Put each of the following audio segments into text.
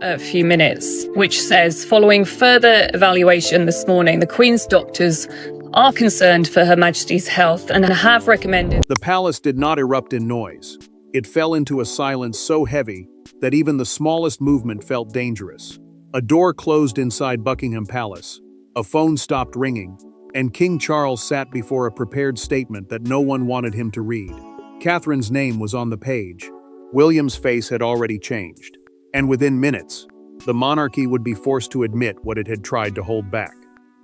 a few minutes, which says, following further evaluation this morning, the Queen's doctors are concerned for Her Majesty's health and have recommended. The palace did not erupt in noise. It fell into a silence so heavy that even the smallest movement felt dangerous. A door closed inside Buckingham Palace, a phone stopped ringing, and King Charles sat before a prepared statement that no one wanted him to read. Catherine's name was on the page. William's face had already changed. And within minutes, the monarchy would be forced to admit what it had tried to hold back.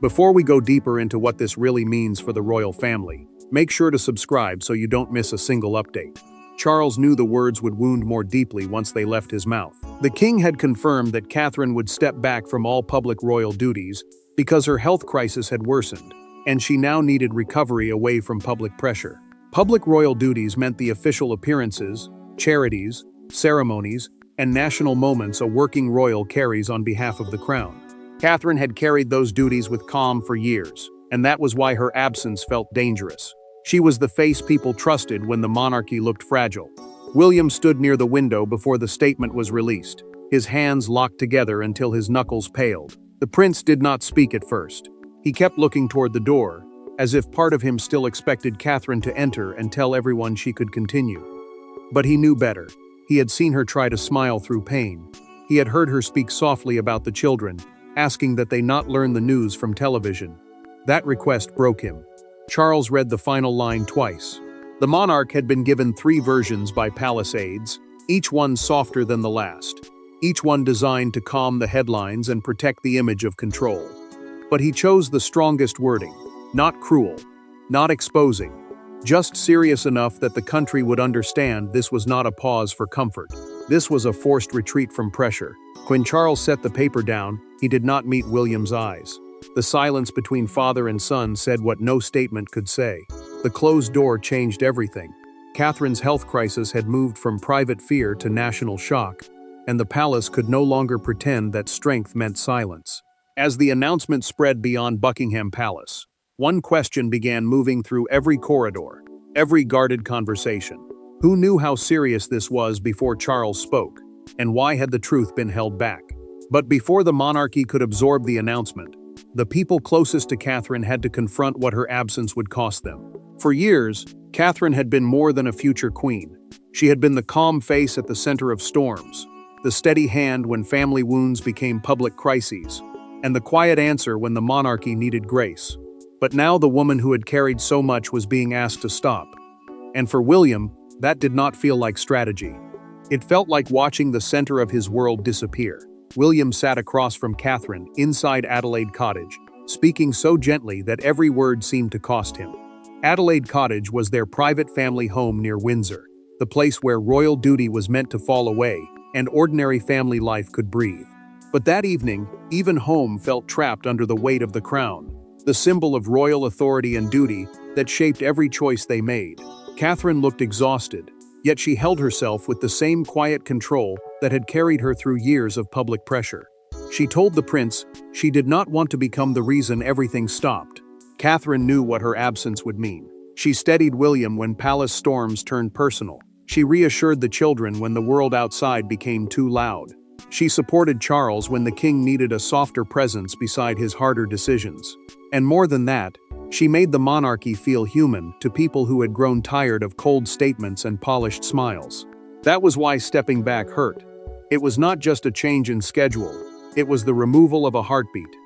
Before we go deeper into what this really means for the royal family, make sure to subscribe so you don't miss a single update. Charles knew the words would wound more deeply once they left his mouth. The king had confirmed that Catherine would step back from all public royal duties because her health crisis had worsened, and she now needed recovery away from public pressure. Public royal duties meant the official appearances, charities, ceremonies, and national moments a working royal carries on behalf of the crown. Catherine had carried those duties with calm for years, and that was why her absence felt dangerous. She was the face people trusted when the monarchy looked fragile. William stood near the window before the statement was released, his hands locked together until his knuckles paled. The prince did not speak at first. He kept looking toward the door, as if part of him still expected Catherine to enter and tell everyone she could continue. But he knew better. He had seen her try to smile through pain. He had heard her speak softly about the children, asking that they not learn the news from television. That request broke him. Charles read the final line twice. The monarch had been given 3 versions by palace aides, each one softer than the last, each one designed to calm the headlines and protect the image of control. But he chose the strongest wording, not cruel, not exposing, just serious enough that the country would understand this was not a pause for comfort. This was a forced retreat from pressure. When Charles set the paper down, he did not meet William's eyes. The silence between father and son said what no statement could say. The closed door changed everything. Catherine's health crisis had moved from private fear to national shock, and the palace could no longer pretend that strength meant silence. As the announcement spread beyond Buckingham Palace, one question began moving through every corridor, every guarded conversation. Who knew how serious this was before Charles spoke, and why had the truth been held back? But before the monarchy could absorb the announcement, the people closest to Catherine had to confront what her absence would cost them. For years, Catherine had been more than a future queen. She had been the calm face at the center of storms, the steady hand when family wounds became public crises, and the quiet answer when the monarchy needed grace. But now the woman who had carried so much was being asked to stop. And for William, that did not feel like strategy. It felt like watching the center of his world disappear. William sat across from Catherine, inside Adelaide Cottage, speaking so gently that every word seemed to cost him. Adelaide Cottage was their private family home near Windsor, the place where royal duty was meant to fall away and ordinary family life could breathe. But that evening, even home felt trapped under the weight of the crown, the symbol of royal authority and duty that shaped every choice they made. Catherine looked exhausted, yet she held herself with the same quiet control that had carried her through years of public pressure. She told the prince she did not want to become the reason everything stopped. Catherine knew what her absence would mean. She steadied William when palace storms turned personal. She reassured the children when the world outside became too loud. She supported Charles when the king needed a softer presence beside his harder decisions. And more than that, she made the monarchy feel human to people who had grown tired of cold statements and polished smiles. That was why stepping back hurt. It was not just a change in schedule, it was the removal of a heartbeat.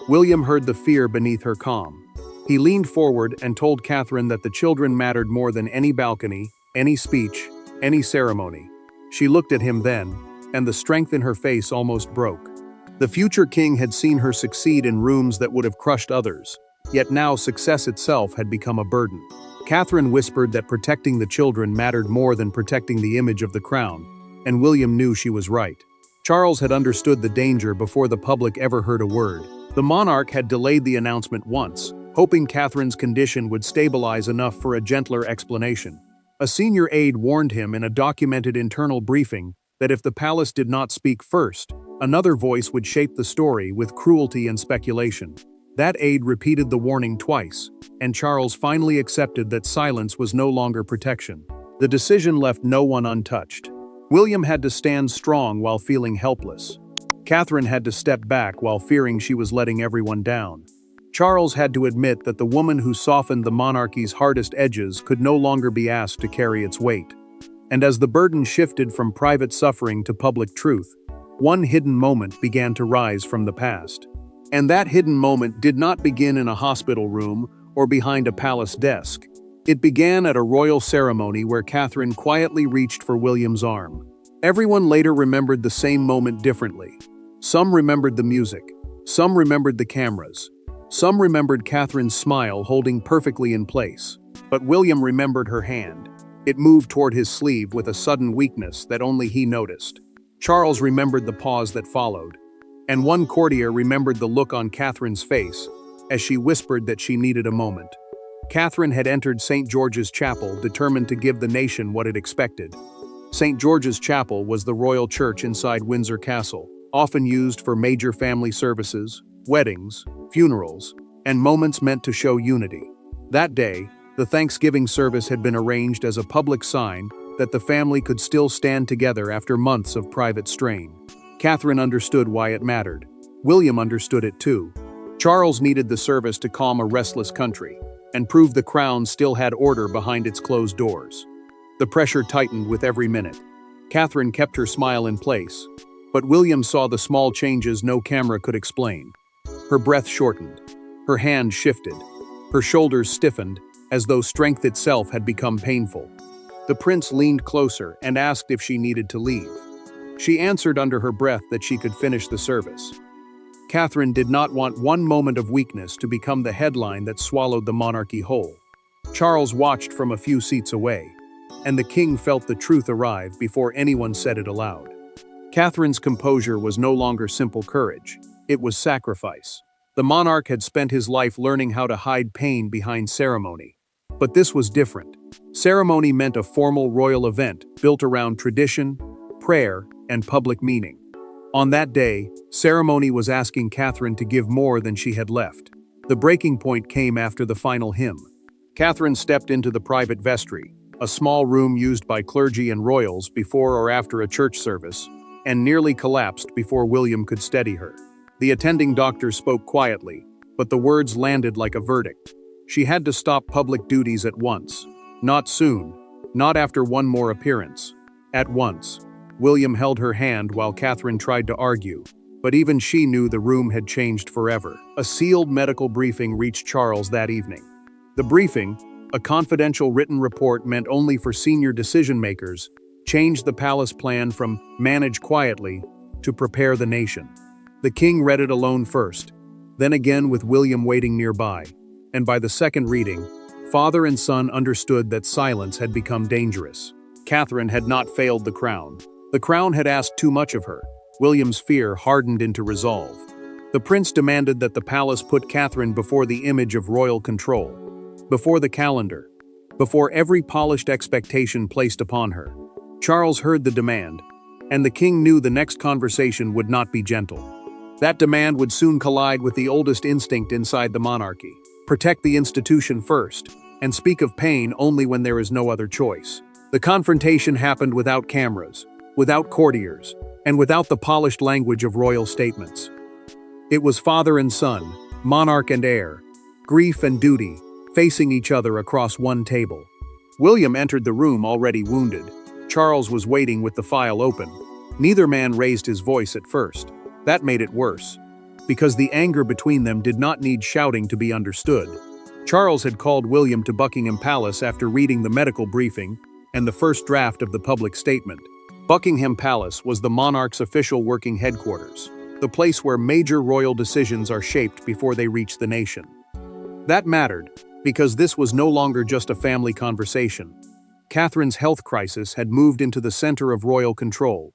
William heard the fear beneath her calm. He leaned forward and told Catherine that the children mattered more than any balcony, any speech, any ceremony. She looked at him then, and the strength in her face almost broke. The future king had seen her succeed in rooms that would have crushed others, yet now success itself had become a burden. Catherine whispered that protecting the children mattered more than protecting the image of the crown, and William knew she was right. Charles had understood the danger before the public ever heard a word. The monarch had delayed the announcement once, hoping Catherine's condition would stabilize enough for a gentler explanation. A senior aide warned him in a documented internal briefing that if the palace did not speak first, another voice would shape the story with cruelty and speculation. That aide repeated the warning twice, and Charles finally accepted that silence was no longer protection. The decision left no one untouched. William had to stand strong while feeling helpless. Catherine had to step back while fearing she was letting everyone down. Charles had to admit that the woman who softened the monarchy's hardest edges could no longer be asked to carry its weight. And as the burden shifted from private suffering to public truth, one hidden moment began to rise from the past. And that hidden moment did not begin in a hospital room or behind a palace desk. It began at a royal ceremony where Catherine quietly reached for William's arm. Everyone later remembered the same moment differently. Some remembered the music, some remembered the cameras, some remembered Catherine's smile holding perfectly in place. But William remembered her hand. It moved toward his sleeve with a sudden weakness that only he noticed. Charles remembered the pause that followed, and one courtier remembered the look on Catherine's face as she whispered that she needed a moment. Catherine had entered St. George's Chapel determined to give the nation what it expected. St. George's Chapel was the royal church inside Windsor Castle, often used for major family services, weddings, funerals, and moments meant to show unity. That day, the Thanksgiving service had been arranged as a public sign that the family could still stand together after months of private strain. Catherine understood why it mattered. William understood it too. Charles needed the service to calm a restless country and prove the crown still had order behind its closed doors. The pressure tightened with every minute. Catherine kept her smile in place, but William saw the small changes no camera could explain. Her breath shortened, her hand shifted, her shoulders stiffened, as though strength itself had become painful. The prince leaned closer and asked if she needed to leave. She answered under her breath that she could finish the service. Catherine did not want one moment of weakness to become the headline that swallowed the monarchy whole. Charles watched from a few seats away, and the king felt the truth arrive before anyone said it aloud. Catherine's composure was no longer simple courage, it was sacrifice. The monarch had spent his life learning how to hide pain behind ceremony. But this was different. Ceremony meant a formal royal event built around tradition, prayer, and public meaning. On that day, ceremony was asking Catherine to give more than she had left. The breaking point came after the final hymn. Catherine stepped into the private vestry, a small room used by clergy and royals before or after a church service, and nearly collapsed before William could steady her. The attending doctor spoke quietly, but the words landed like a verdict. She had to stop public duties at once. Not soon, not after one more appearance. At once. William held her hand while Catherine tried to argue, but even she knew the room had changed forever. A sealed medical briefing reached Charles that evening. The briefing, a confidential written report meant only for senior decision-makers, changed the palace plan from manage quietly to prepare the nation. The king read it alone first, then again with William waiting nearby, and by the second reading, father and son understood that silence had become dangerous. Catherine had not failed the crown. The crown had asked too much of her. William's fear hardened into resolve. The prince demanded that the palace put Catherine before the image of royal control, before the calendar, before every polished expectation placed upon her. Charles heard the demand, and the king knew the next conversation would not be gentle. That demand would soon collide with the oldest instinct inside the monarchy: protect the institution first, and speak of pain only when there is no other choice. The confrontation happened without cameras, without courtiers, and without the polished language of royal statements. It was father and son, monarch and heir, grief and duty, facing each other across one table. William entered the room already wounded. Charles was waiting with the file open. Neither man raised his voice at first. That made it worse, because the anger between them did not need shouting to be understood. Charles had called William to Buckingham Palace after reading the medical briefing and the first draft of the public statement. Buckingham Palace was the monarch's official working headquarters, the place where major royal decisions are shaped before they reach the nation. That mattered, because this was no longer just a family conversation. Catherine's health crisis had moved into the center of royal control,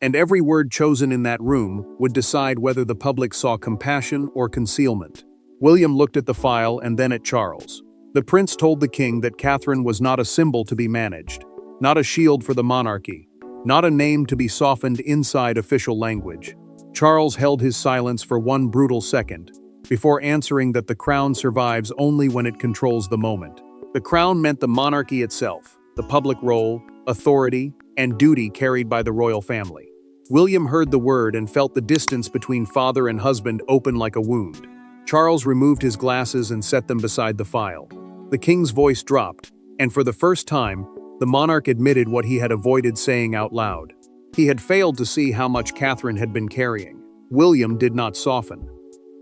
and every word chosen in that room would decide whether the public saw compassion or concealment. William looked at the file and then at Charles. The prince told the king that Catherine was not a symbol to be managed, not a shield for the monarchy, not a name to be softened inside official language. Charles held his silence for one brutal second, before answering that the crown survives only when it controls the moment. The crown meant the monarchy itself, the public role, authority, and duty carried by the royal family. William heard the word and felt the distance between father and husband open like a wound. Charles removed his glasses and set them beside the file. The king's voice dropped, and for the first time, the monarch admitted what he had avoided saying out loud. He had failed to see how much Catherine had been carrying. William did not soften.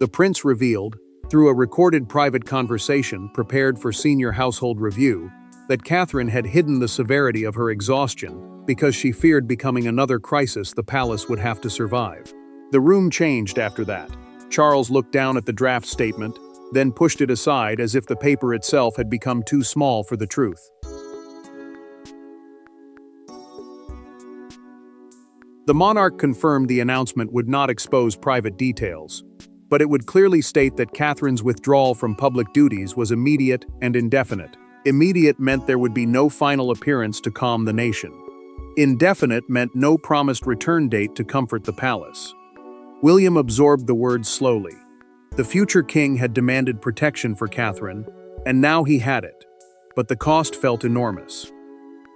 The prince revealed, through a recorded private conversation prepared for senior household review, that Catherine had hidden the severity of her exhaustion because she feared becoming another crisis the palace would have to survive. The room changed after that. Charles looked down at the draft statement, then pushed it aside as if the paper itself had become too small for the truth. The monarch confirmed the announcement would not expose private details, but it would clearly state that Catherine's withdrawal from public duties was immediate and indefinite. Immediate meant there would be no final appearance to calm the nation. Indefinite meant no promised return date to comfort the palace. William absorbed the words slowly. The future king had demanded protection for Catherine, and now he had it, but the cost felt enormous.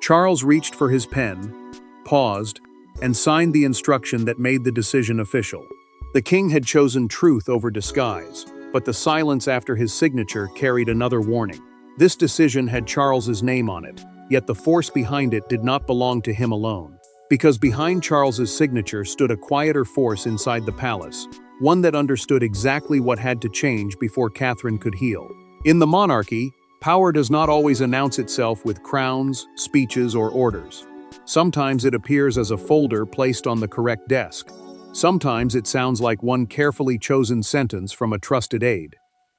Charles reached for his pen, paused, and signed the instruction that made the decision official. The king had chosen truth over disguise, but the silence after his signature carried another warning. This decision had Charles's name on it, yet the force behind it did not belong to him alone. Because behind Charles's signature stood a quieter force inside the palace, one that understood exactly what had to change before Catherine could heal. In the monarchy, power does not always announce itself with crowns, speeches, or orders. Sometimes it appears as a folder placed on the correct desk. Sometimes it sounds like one carefully chosen sentence from a trusted aide.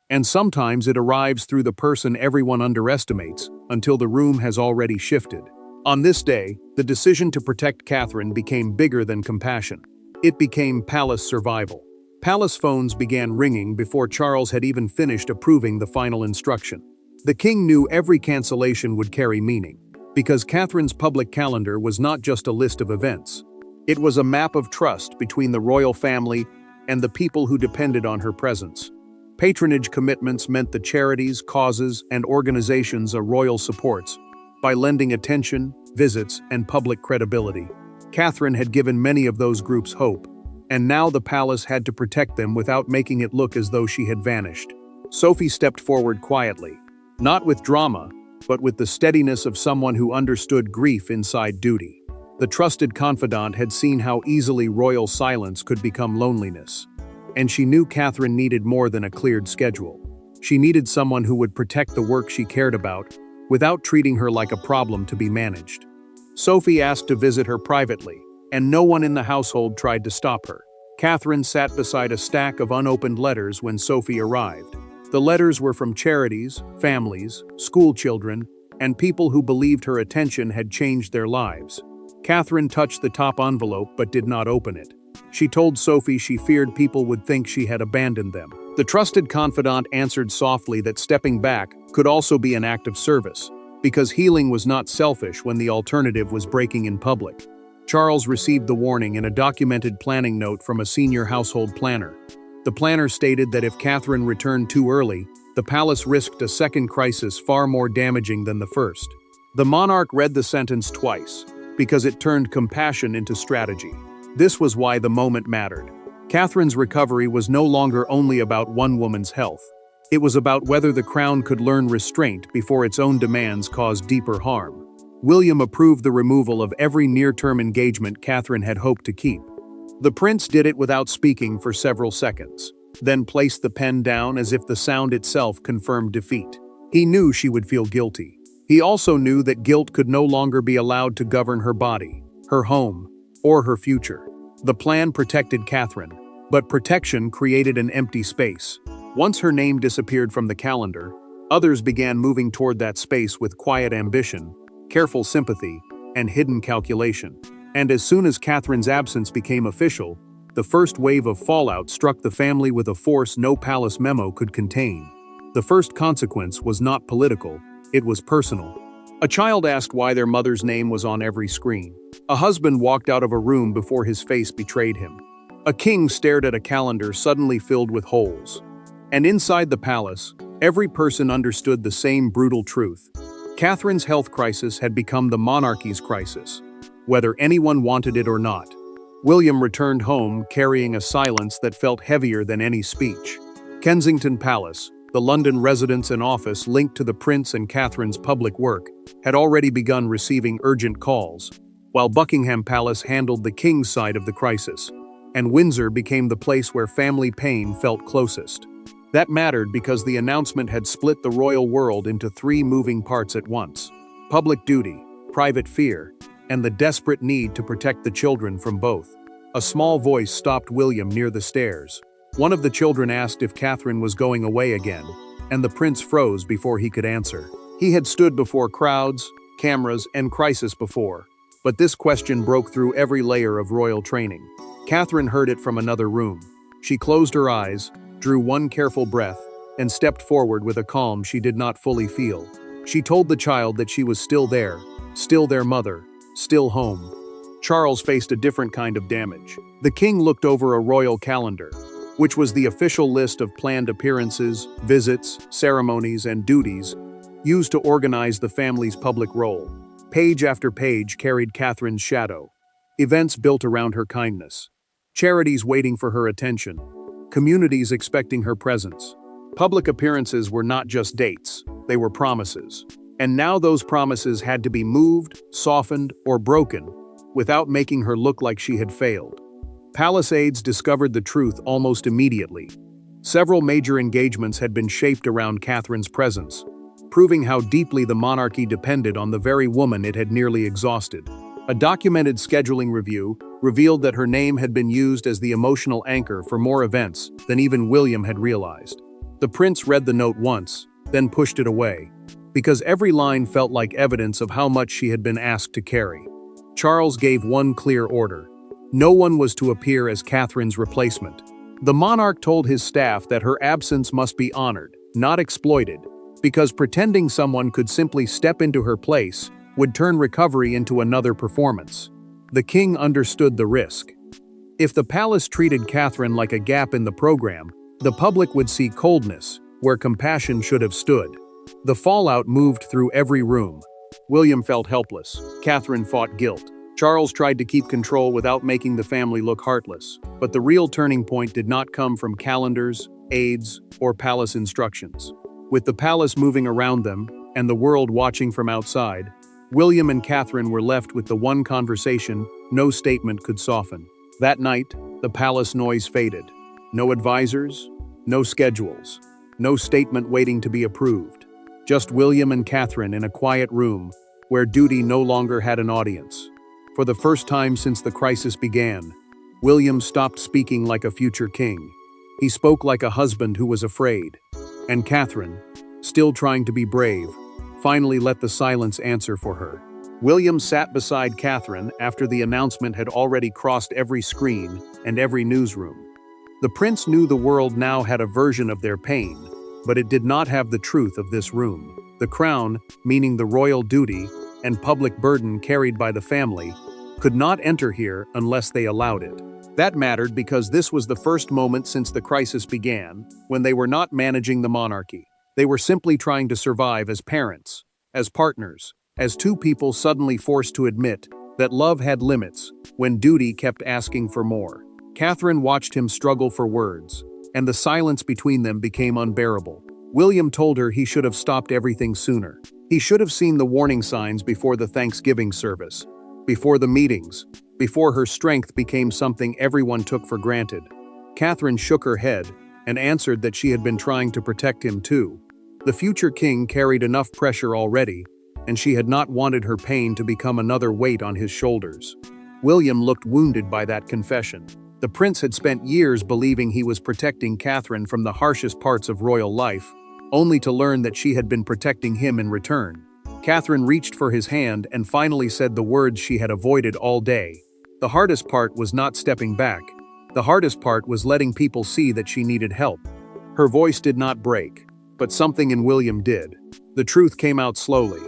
And sometimes it arrives through the person everyone underestimates until the room has already shifted. On this day, the decision to protect Catherine became bigger than compassion. It became palace survival. Palace phones began ringing before Charles had even finished approving the final instruction. The king knew every cancellation would carry meaning, because Catherine's public calendar was not just a list of events. It was a map of trust between the royal family and the people who depended on her presence. Patronage commitments meant the charities, causes, and organizations a royal supports, by lending attention, visits, and public credibility. Catherine had given many of those groups hope, and now the palace had to protect them without making it look as though she had vanished. Sophie stepped forward quietly, not with drama, but with the steadiness of someone who understood grief inside duty. The trusted confidant had seen how easily royal silence could become loneliness. And she knew Catherine needed more than a cleared schedule. She needed someone who would protect the work she cared about, without treating her like a problem to be managed. Sophie asked to visit her privately, and no one in the household tried to stop her. Catherine sat beside a stack of unopened letters when Sophie arrived. The letters were from charities, families, school children, and people who believed her attention had changed their lives. Catherine touched the top envelope but did not open it. She told Sophie she feared people would think she had abandoned them. The trusted confidant answered softly that stepping back could also be an act of service, because healing was not selfish when the alternative was breaking in public. Charles received the warning in a documented planning note from a senior household planner. The planner stated that if Catherine returned too early, the palace risked a second crisis far more damaging than the first. The monarch read the sentence twice, because it turned compassion into strategy. This was why the moment mattered. Catherine's recovery was no longer only about one woman's health. It was about whether the crown could learn restraint before its own demands caused deeper harm. William approved the removal of every near-term engagement Catherine had hoped to keep. The prince did it without speaking for several seconds, then placed the pen down as if the sound itself confirmed defeat. He knew she would feel guilty. He also knew that guilt could no longer be allowed to govern her body, her home, or her future. The plan protected Catherine, but protection created an empty space. Once her name disappeared from the calendar, others began moving toward that space with quiet ambition, careful sympathy, and hidden calculation. And as soon as Catherine's absence became official, the first wave of fallout struck the family with a force no palace memo could contain. The first consequence was not political, it was personal. A child asked why their mother's name was on every screen. A husband walked out of a room before his face betrayed him. A king stared at a calendar suddenly filled with holes. And inside the palace, every person understood the same brutal truth. Catherine's health crisis had become the monarchy's crisis, whether anyone wanted it or not. William returned home carrying a silence that felt heavier than any speech. Kensington Palace, the London residence and office linked to the Prince and Catherine's public work, had already begun receiving urgent calls, while Buckingham Palace handled the King's side of the crisis, and Windsor became the place where family pain felt closest. That mattered because the announcement had split the royal world into three moving parts at once: public duty, private fear, and the desperate need to protect the children from both. A small voice stopped William near the stairs. One of the children asked if Catherine was going away again, and the prince froze before he could answer. He had stood before crowds, cameras, and crisis before, but this question broke through every layer of royal training. Catherine heard it from another room. She closed her eyes, drew one careful breath, and stepped forward with a calm she did not fully feel. She told the child that she was still there, still their mother, still home. Charles faced a different kind of damage. The king looked over a royal calendar, which was the official list of planned appearances, visits, ceremonies, and duties used to organize the family's public role. Page after page carried Catherine's shadow. Events built around her kindness. Charities waiting for her attention. Communities expecting her presence. Public appearances were not just dates, they were promises. And now those promises had to be moved, softened, or broken, without making her look like she had failed. Palace aides discovered the truth almost immediately. Several major engagements had been shaped around Catherine's presence, proving how deeply the monarchy depended on the very woman it had nearly exhausted. A documented scheduling review revealed that her name had been used as the emotional anchor for more events than even William had realized. The prince read the note once, then pushed it away, because every line felt like evidence of how much she had been asked to carry. Charles gave one clear order. No one was to appear as Catherine's replacement. The monarch told his staff that her absence must be honored, not exploited, because pretending someone could simply step into her place would turn recovery into another performance. The king understood the risk. If the palace treated Catherine like a gap in the program, the public would see coldness where compassion should have stood. The fallout moved through every room. William felt helpless. Catherine fought guilt. Charles tried to keep control without making the family look heartless. But the real turning point did not come from calendars, aides, or palace instructions. With the palace moving around them, and the world watching from outside, William and Catherine were left with the one conversation no statement could soften. That night, the palace noise faded. No advisors, no schedules, no statement waiting to be approved. Just William and Catherine in a quiet room, where duty no longer had an audience. For the first time since the crisis began, William stopped speaking like a future king. He spoke like a husband who was afraid. And Catherine, still trying to be brave, finally let the silence answer for her. William sat beside Catherine after the announcement had already crossed every screen and every newsroom. The prince knew the world now had a version of their pain, but it did not have the truth of this room. The crown, meaning the royal duty, and public burden carried by the family, could not enter here unless they allowed it. That mattered because this was the first moment since the crisis began when they were not managing the monarchy. They were simply trying to survive as parents, as partners, as two people suddenly forced to admit that love had limits when duty kept asking for more. Catherine watched him struggle for words, and the silence between them became unbearable. William told her he should have stopped everything sooner. He should have seen the warning signs before the Thanksgiving service, before the meetings, before her strength became something everyone took for granted. Catherine shook her head and answered that she had been trying to protect him too. The future king carried enough pressure already, and she had not wanted her pain to become another weight on his shoulders. William looked wounded by that confession. The prince had spent years believing he was protecting Catherine from the harshest parts of royal life, only to learn that she had been protecting him in return. Catherine reached for his hand and finally said the words she had avoided all day. The hardest part was not stepping back. The hardest part was letting people see that she needed help. Her voice did not break, but something in William did. The truth came out slowly.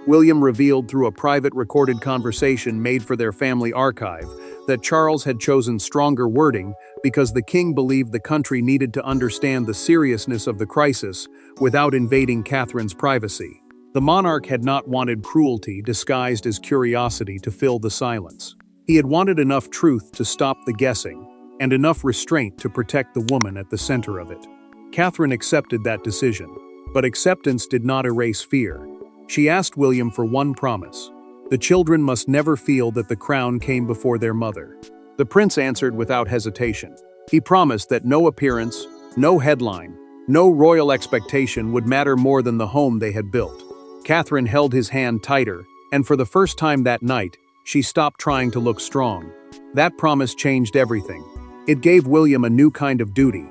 William revealed through a private recorded conversation made for their family archive that Charles had chosen stronger wording because the king believed the country needed to understand the seriousness of the crisis without invading Catherine's privacy. The monarch had not wanted cruelty disguised as curiosity to fill the silence. He had wanted enough truth to stop the guessing, and enough restraint to protect the woman at the center of it. Catherine accepted that decision, but acceptance did not erase fear. She asked William for one promise. The children must never feel that the crown came before their mother. The prince answered without hesitation. He promised that no appearance, no headline, no royal expectation would matter more than the home they had built. Catherine held his hand tighter, and for the first time that night, she stopped trying to look strong. That promise changed everything. It gave William a new kind of duty,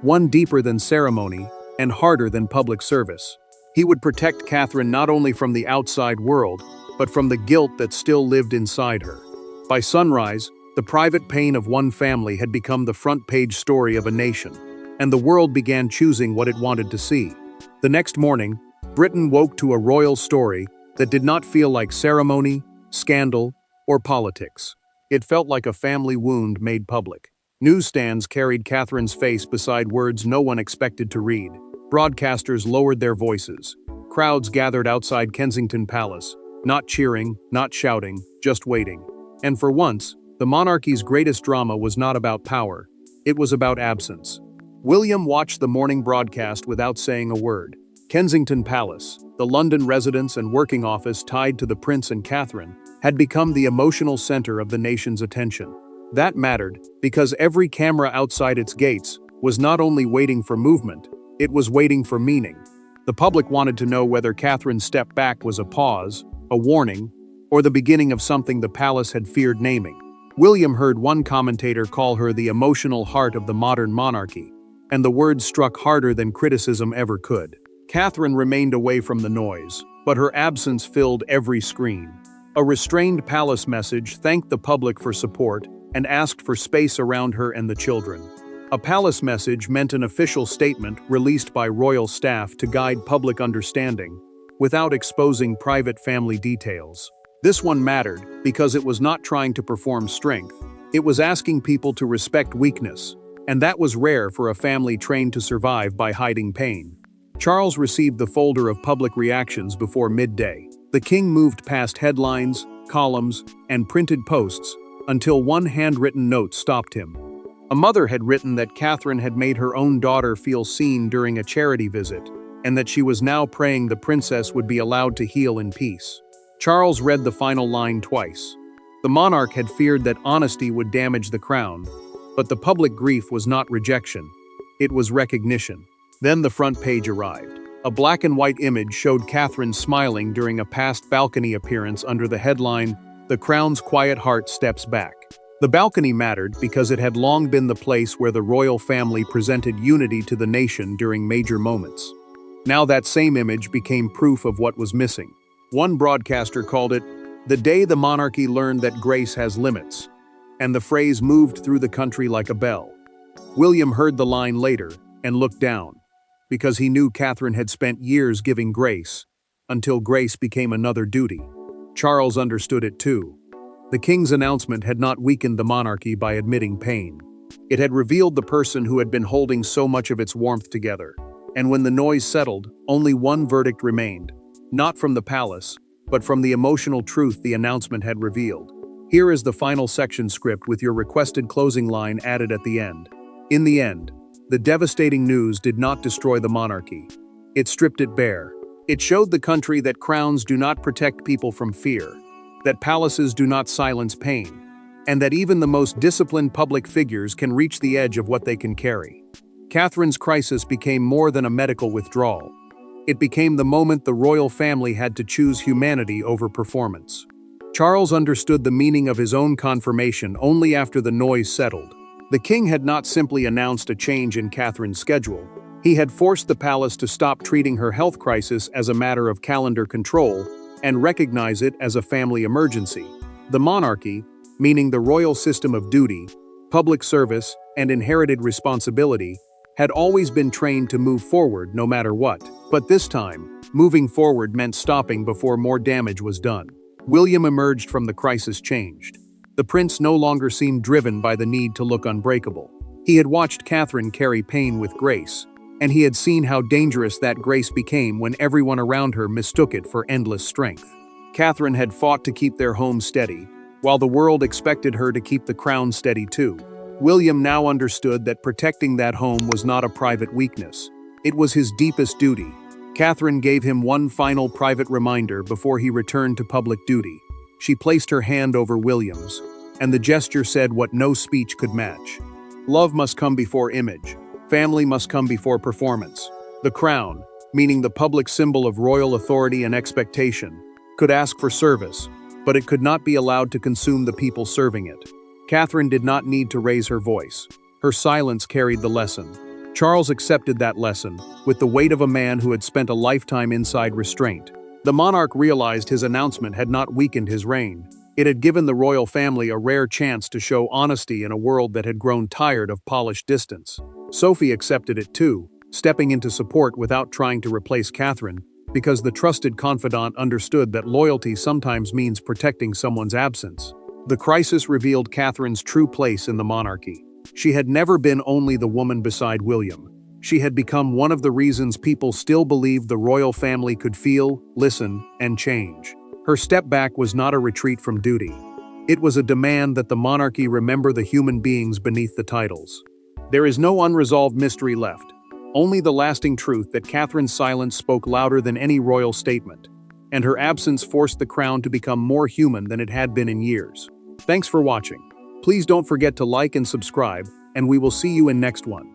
one deeper than ceremony and harder than public service. He would protect Catherine not only from the outside world, but from the guilt that still lived inside her. By sunrise, the private pain of one family had become the front-page story of a nation, and the world began choosing what it wanted to see. The next morning, Britain woke to a royal story that did not feel like ceremony, scandal, or politics. It felt like a family wound made public. Newsstands carried Catherine's face beside words no one expected to read. Broadcasters lowered their voices. Crowds gathered outside Kensington Palace, not cheering, not shouting, just waiting. And for once, the monarchy's greatest drama was not about power. It was about absence. William watched the morning broadcast without saying a word. Kensington Palace, the London residence and working office tied to the Prince and Catherine, had become the emotional center of the nation's attention. That mattered because every camera outside its gates was not only waiting for movement, it was waiting for meaning. The public wanted to know whether Catherine's step back was a pause, a warning, or the beginning of something the palace had feared naming. William heard one commentator call her the emotional heart of the modern monarchy, and the words struck harder than criticism ever could. Catherine remained away from the noise, but her absence filled every screen. A restrained palace message thanked the public for support and asked for space around her and the children. A palace message meant an official statement released by royal staff to guide public understanding, without exposing private family details. This one mattered because it was not trying to perform strength. It was asking people to respect weakness, and that was rare for a family trained to survive by hiding pain. Charles received the folder of public reactions before midday. The king moved past headlines, columns, and printed posts until one handwritten note stopped him. A mother had written that Catherine had made her own daughter feel seen during a charity visit, and that she was now praying the princess would be allowed to heal in peace. Charles read the final line twice. The monarch had feared that honesty would damage the crown, but the public grief was not rejection. It was recognition. Then the front page arrived. A black and white image showed Catherine smiling during a past balcony appearance under the headline, "The Crown's Quiet Heart Steps Back." The balcony mattered because it had long been the place where the royal family presented unity to the nation during major moments. Now that same image became proof of what was missing. One broadcaster called it, "The day the monarchy learned that grace has limits," and the phrase moved through the country like a bell. William heard the line later and looked down, because he knew Catherine had spent years giving grace, until grace became another duty. Charles understood it too. The king's announcement had not weakened the monarchy by admitting pain. It had revealed the person who had been holding so much of its warmth together. And when the noise settled, only one verdict remained. Not from the palace, but from the emotional truth the announcement had revealed. Here is the final section script with your requested closing line added at the end. In the end, the devastating news did not destroy the monarchy. It stripped it bare. It showed the country that crowns do not protect people from fear, that palaces do not silence pain, and that even the most disciplined public figures can reach the edge of what they can carry. Catherine's crisis became more than a medical withdrawal. It became the moment the royal family had to choose humanity over performance. Charles understood the meaning of his own confirmation only after the noise settled. The king had not simply announced a change in Catherine's schedule. He had forced the palace to stop treating her health crisis as a matter of calendar control and recognize it as a family emergency. The monarchy, meaning the royal system of duty, public service, and inherited responsibility, had always been trained to move forward no matter what. But this time, moving forward meant stopping before more damage was done. William emerged from the crisis changed. The prince no longer seemed driven by the need to look unbreakable. He had watched Catherine carry pain with grace, and he had seen how dangerous that grace became when everyone around her mistook it for endless strength. Catherine had fought to keep their home steady, while the world expected her to keep the crown steady too. William now understood that protecting that home was not a private weakness. It was his deepest duty. Catherine gave him one final private reminder before he returned to public duty. She placed her hand over William's, and the gesture said what no speech could match. Love must come before image. Family must come before performance. The crown, meaning the public symbol of royal authority and expectation, could ask for service, but it could not be allowed to consume the people serving it. Catherine did not need to raise her voice. Her silence carried the lesson. Charles accepted that lesson, with the weight of a man who had spent a lifetime inside restraint. The monarch realized his announcement had not weakened his reign. It had given the royal family a rare chance to show honesty in a world that had grown tired of polished distance. Sophie accepted it too, stepping into support without trying to replace Catherine, because the trusted confidant understood that loyalty sometimes means protecting someone's absence. The crisis revealed Catherine's true place in the monarchy. She had never been only the woman beside William. She had become one of the reasons people still believed the royal family could feel, listen, and change. Her step back was not a retreat from duty. It was a demand that the monarchy remember the human beings beneath the titles. There is no unresolved mystery left, only the lasting truth that Catherine's silence spoke louder than any royal statement, and her absence forced the crown to become more human than it had been in years. Thanks for watching. Please don't forget to like and subscribe, and we will see you in next one.